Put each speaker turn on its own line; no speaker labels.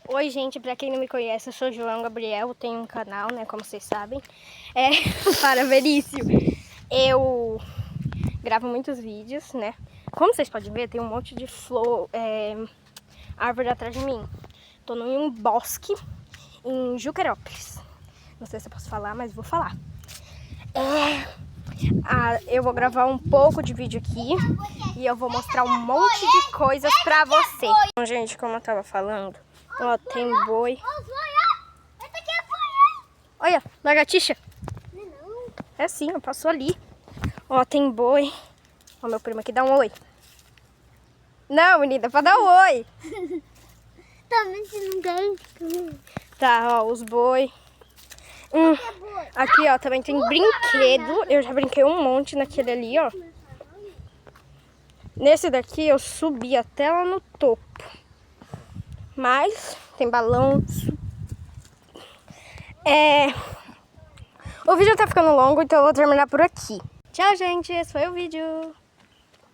Oi, gente, pra quem não me conhece, eu sou João Gabriel, tenho um canal, né, como vocês sabem, para Verício. Eu gravo muitos vídeos, né, como vocês podem ver, tem um monte de flor, árvore atrás de mim. Tô em um bosque em Juquerópolis, não sei se eu posso falar, mas vou falar. Eu vou gravar um pouco de vídeo aqui e eu vou mostrar um monte de coisas pra você. Então, gente, como eu tava falando, ó, tem boi. Olha, lagartixa. É sim, eu passo ali. Ó, tem boi. Ó, meu primo aqui, dá um oi. Não, menina, pra dar um oi.
Também se não tem.
Tá, ó, os boi. Aqui, ó, também tem brinquedo. Eu já brinquei um monte naquele ali, ó. Nesse daqui eu subi até lá no topo. Mas tem balão. O vídeo tá ficando longo, então eu vou terminar por aqui. Tchau, gente. Esse foi o vídeo.